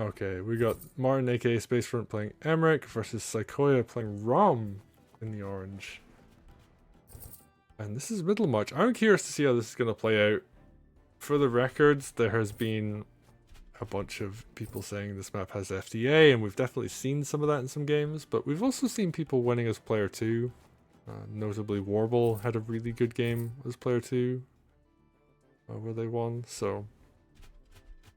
Okay, we got Martin, aka Spacefront, playing Emeric versus Saykoya playing Rhomb in the orange. And this is MiddleMarch. I'm curious to see how this is going to play out. For the records, there has been a bunch of people saying this map has FDA, and we've definitely seen some of that in some games, but we've also seen people winning as player 2. Notably, Warble had a really good game as player 2, where they won, so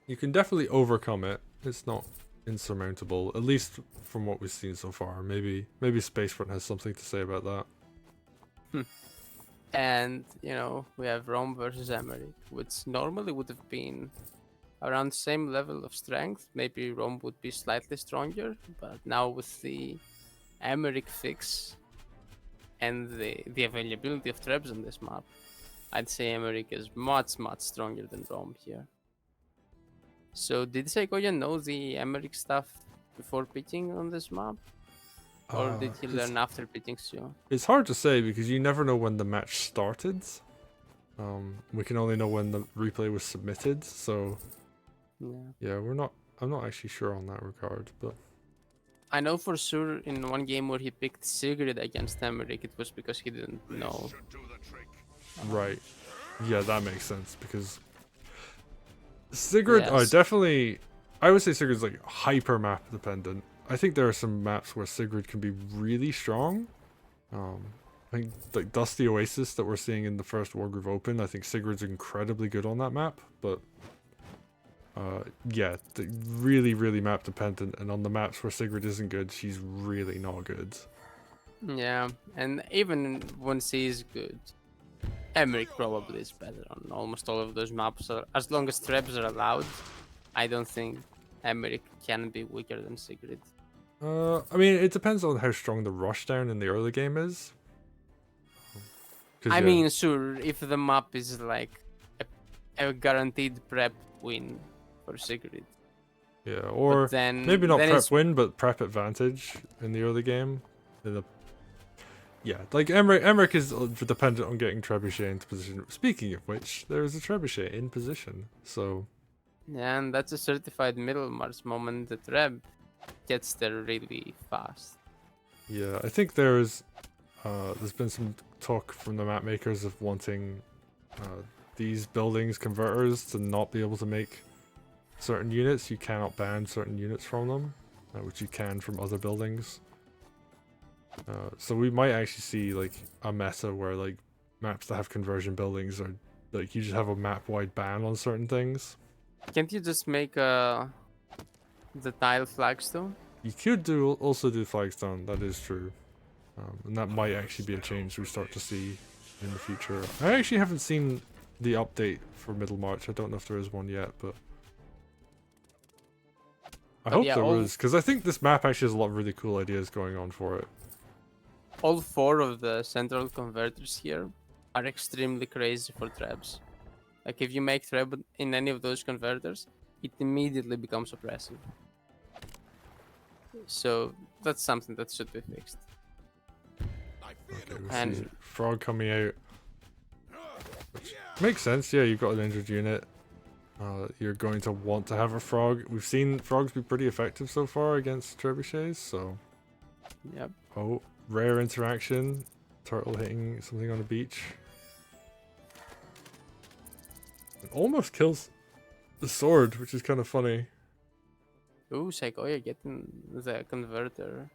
you can definitely overcome it. It's not insurmountable, at least from what we've seen so far. Maybe Spacefront has something to say about that. And, we have Rhomb versus Emeric, which normally would have been around the same level of strength. Maybe Rhomb would be slightly stronger, but now with the Emeric fix and the availability of traps on this map, I'd say Emeric is much, much stronger than Rhomb here. So did Saykoya know the Emeric stuff before picking on this map? Or did he learn after picking too? It's hard to say because you never know when the match started. We can only know when the replay was submitted, so yeah, I'm not actually sure on that regard, but I know for sure in one game where he picked Sigrid against Emeric, it was because he didn't know. Right. Yeah, that makes sense because Sigrid, definitely, I would say Sigrid's like hyper map dependent. I think there are some maps where Sigrid can be really strong. I think like Dusty Oasis that we're seeing in the first Wargroove Open, I think Sigrid's incredibly good on that map, but yeah, really, really map dependent, and on the maps where Sigrid isn't good, she's really not good. Yeah, and even when she is good, Emeric probably is better on almost all of those maps. So as long as traps are allowed, I don't think Emeric can be weaker than Sigrid. I mean, it depends on how strong the rushdown in the early game is. I mean, sure, if the map is like a guaranteed prep win for Sigrid. Yeah, or then, maybe not prep win, but prep advantage in the early game. Yeah, like Emeric is dependent on getting Trebuchet into position. Speaking of which, there is a Trebuchet in position, so... Yeah, and that's a certified MiddleMarch moment. The Treb gets there really fast. Yeah, I think there's been some talk from the map makers of wanting these buildings converters to not be able to make certain units. You cannot ban certain units from them, which you can from other buildings. So we might actually see like a meta where like maps that have conversion buildings are like you just have a map-wide ban on certain things. Can't you just make the tile flagstone? You could also do flagstone. That is true, and that might actually be a change we start to see in the future. I actually haven't seen the update for MiddleMarch. I don't know if there is one yet, but I hope there was, because I think this map actually has a lot of really cool ideas going on for it. All 4 of the central converters here are extremely crazy for traps. Like if you make trap in any of those converters, it immediately becomes oppressive. So that's something that should be fixed. Okay, we see Frog coming out. Which makes sense, yeah, you've got an injured unit. You're going to want to have a Frog. We've seen Frogs be pretty effective so far against Trebuchets, so... Yep. Oh, rare interaction. Turtle hitting something on the beach. It almost kills the sword, which is kind of funny. Ooh, Saykoya getting the converter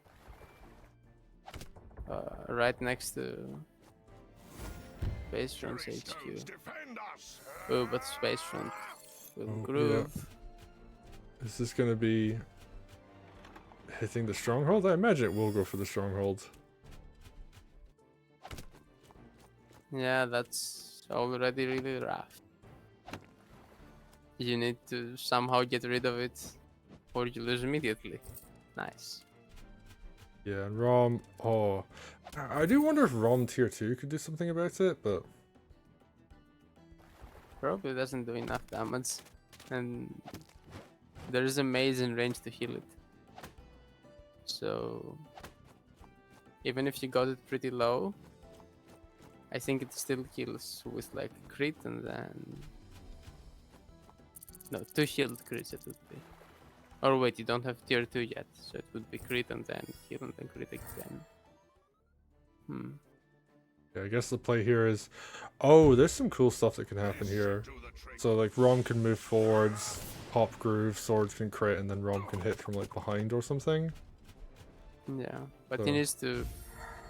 right next to Spacefront's HQ. Oh, but Spacefront will groove. Yeah. Is this going to be hitting the stronghold? I imagine it will go for the stronghold. Yeah, that's already really rough. You need to somehow get rid of it, or you lose immediately. Nice. Yeah, and Rhomb... Oh, I do wonder if Rhomb tier 2 could do something about it, but... Probably doesn't do enough damage, and there is a maze in range to heal it. So, even if you got it pretty low, I think it still kills with like crit and then... No, 2 shield crits it would be. Or wait, you don't have tier 2 yet, so it would be crit and then heal and then crit again. Hmm. Yeah, I guess the play here is, oh, there's some cool stuff that can happen here. So like Rhomb can move forwards, pop groove, swords can crit, and then Rhomb can hit from like behind or something. Yeah, but So, he needs to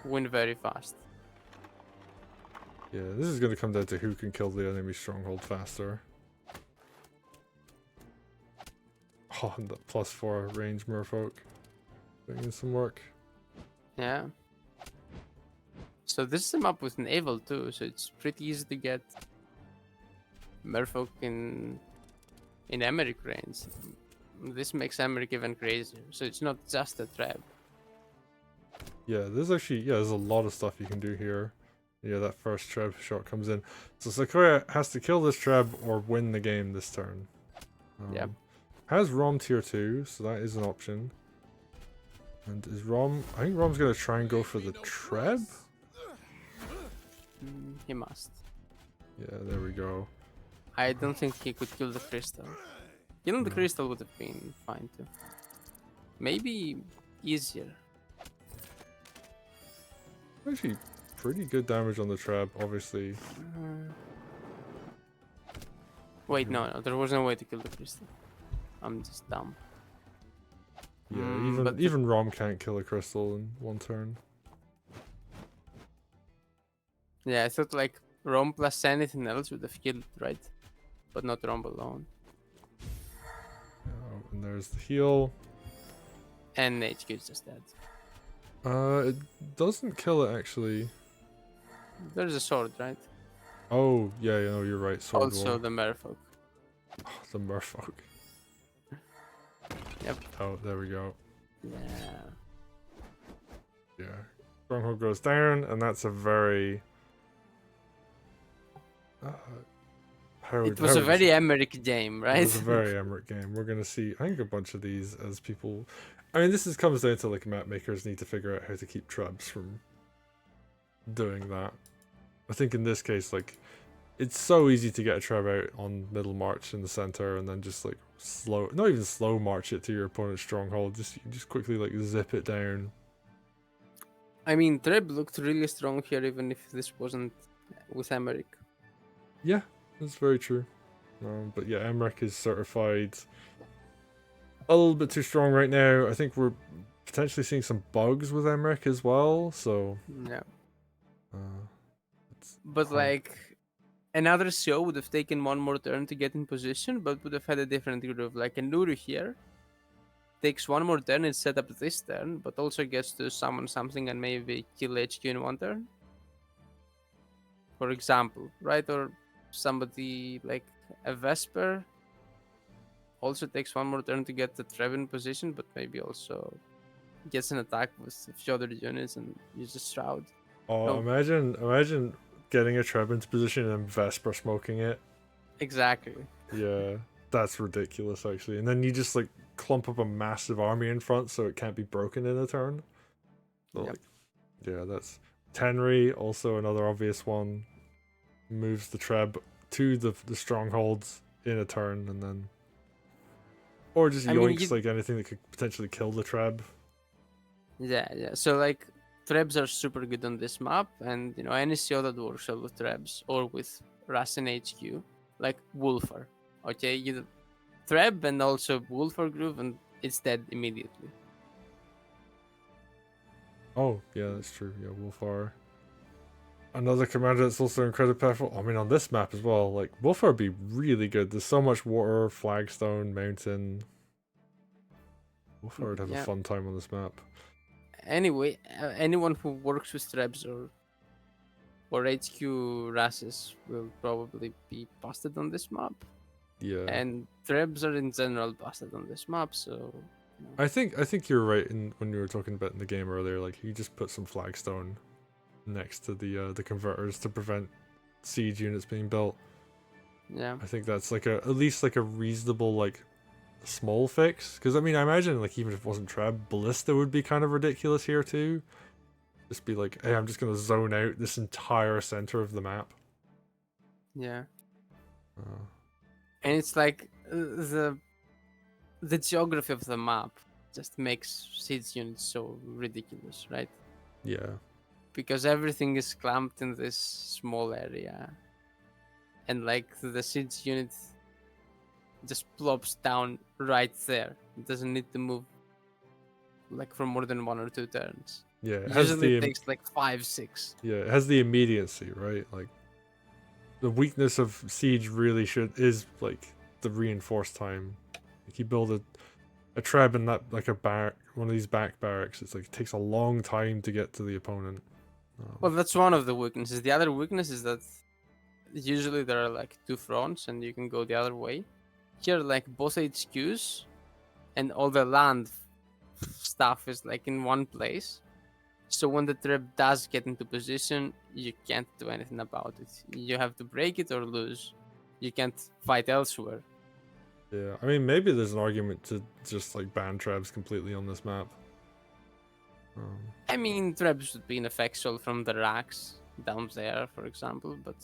win very fast. yeah, this is gonna come down to who can kill the enemy stronghold faster. Oh, and the +4 range merfolk putting in some work. Yeah. So this is a map with naval too, so it's pretty easy to get merfolk in Emeric range. This makes Emeric even crazier, so it's not just a trap. Yeah, there's actually, yeah, there's a lot of stuff you can do here. Yeah, that first treb shot comes in. So Saykoya has to kill this treb or win the game this turn. Yep. Has Rhomb tier 2, so that is an option. And is Rhomb, I think Rhomb's gonna try and go for the treb? He must. Yeah, there we go. I don't think he could kill the crystal. Killing the crystal would have been fine too. Maybe easier. Actually, pretty good damage on the treb, obviously. Wait, no, there was no way to kill the crystal. I'm just dumb. Yeah, even Rhomb can't kill a crystal in one turn. Yeah, I thought like Rhomb plus anything else would have killed, right? But not Rhomb alone. And there's the heal. And HQ is just dead. It doesn't kill it actually. There's a sword, right? Oh, yeah, no, you're right. Sword Also wall. the merfolk. Oh, the merfolk. Yep. Oh, there we go. Yeah. Yeah. Stronghold goes down, and that's a very... It was a very Emeric game, right? It was a very Emeric game. We're going to see, I think, a bunch of these as people... I mean, comes down to, like, map makers need to figure out how to keep trebs from doing that. I think in this case, like, it's so easy to get a treb out on MiddleMarch in the center and then just, like, not even slow march it to your opponent's stronghold. Just quickly, like, zip it down. I mean, Treb looked really strong here, even if this wasn't with Emeric. Yeah, that's very true. But yeah, Emeric is certified a little bit too strong right now. I think we're potentially seeing some bugs with Emeric as well, so... Yeah. But like, another show would have taken one more turn to get in position, but would have had a different groove. Like a Nuru here takes one more turn and set up this turn, but also gets to summon something and maybe kill HQ in one turn. For example, right? Or somebody like a Vesper also takes one more turn to get the Treb in position, but maybe also gets an attack with a few other units and uses Shroud. Oh, no. Imagine getting a Treb into position and Vesper smoking it. Exactly. Yeah, that's ridiculous actually. And then you just like clump up a massive army in front so it can't be broken in a turn. So, yep. Like, yeah, that's Tenri, also another obvious one. Moves the Treb to the strongholds in a turn and then... Or just yoinks like anything that could potentially kill the Treb. Yeah. So like Trebs are super good on this map, and you know any CO that works well with Trebs or with Rasen HQ, like Wolfer. Okay, you Treb and also Wolfer Groove, and it's dead immediately. Oh yeah, that's true. Yeah, Wolfar. Another commander that's also incredibly powerful. I mean, on this map as well, like Wolfar would be really good. There's so much water, flagstone, mountain. Wolfar would have a fun time on this map. Anyway, anyone who works with Trebs or HQ Rases will probably be busted on this map. Yeah. And Trebs are in general busted on this map, so... You know. I think you're right when you were talking about in the game earlier, like you just put some flagstone next to the converters to prevent siege units being built. Yeah. I think that's like at least like a reasonable like small fix, because I mean I imagine like even if it wasn't Treb, Ballista would be kind of ridiculous here too. Just be like, hey, I'm just gonna zone out this entire center of the map. Yeah. And it's like the geography of the map just makes siege units so ridiculous, right? Yeah. Because everything is clamped in this small area, and like the siege unit just plops down right there. It doesn't need to move like for more than 1 or 2 turns. Yeah, it has Usually it the takes like 5, 6. yeah, it has the immediacy, right? Like the weakness of siege really is like the reinforced time. Like you build a treb in that like a barrack, one of these back barracks. It's like it takes a long time to get to the opponent. Well, that's one of the weaknesses. The other weakness is that usually there are like 2 fronts and you can go the other way. Here, like both HQs and all the land stuff is like in one place. So when the trap does get into position, you can't do anything about it. You have to break it or lose. You can't fight elsewhere. Yeah, I mean maybe there's an argument to just like ban trebs completely on this map. I mean, traps would be ineffectual from the racks down there, for example, but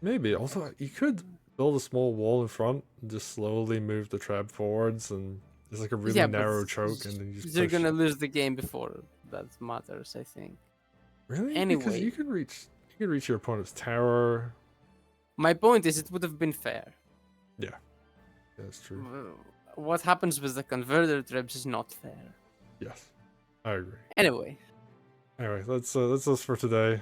Maybe also you could build a small wall in front and just slowly move the treb forwards, and it's like a really yeah, but narrow choke, and then you just you're push. gonna lose the game before that matters, I think. Really? Because Anyway, you could reach your opponent's tower. my point is, it would have been fair. Yeah, that's true. What happens with the converter traps is not fair. Yes, I agree. Anyway, Anyway, that's us for today.